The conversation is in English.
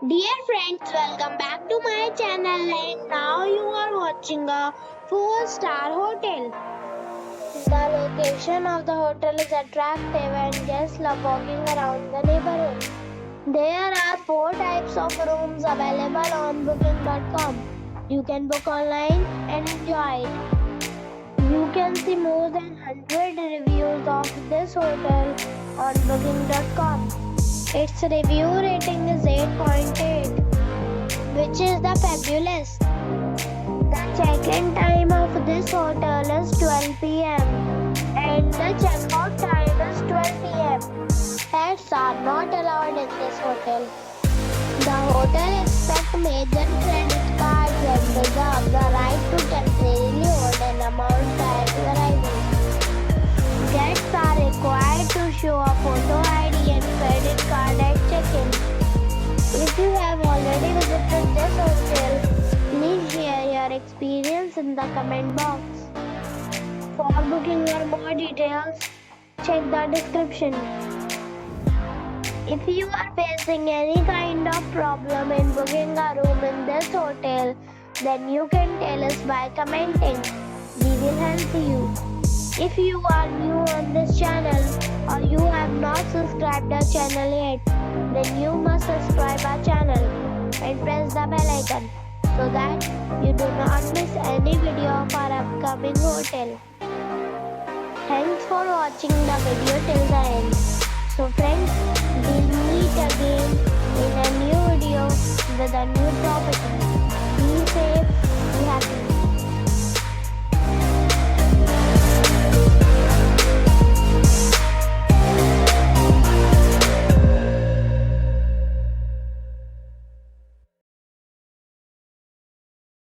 Dear friends, welcome back to my channel and now you are watching a 4-star hotel. The location of the hotel is attractive and guests love walking around the neighborhood. There are 4 types of rooms available on booking.com. You can book online and enjoy it. You can see more than 100 reviews of this hotel on booking.com. Its review rating is 8.8, which is the fabulous. The check-in time of this hotel is 12 p.m. and the check-out time is 12 p.m. Pets are not allowed in this hotel. The hotel accepts major credit cards and reserves the right to temporarily hold an amount prior to arrival. Guests are required to show a photo ID and credit card at check-in. If you have already visited this hotel, please share your experience in the comment box. For booking or more details, check the description. If you are facing any kind of problem in booking a room in this hotel, then you can tell us by commenting. We will help you. If you are new on this channel or you have not subscribed our channel yet, then you must subscribe our channel and press the bell icon so that you do not miss any video of our upcoming hotel. Thanks for watching the video till the end. So friends, we'll meet again in a new video with a new topic.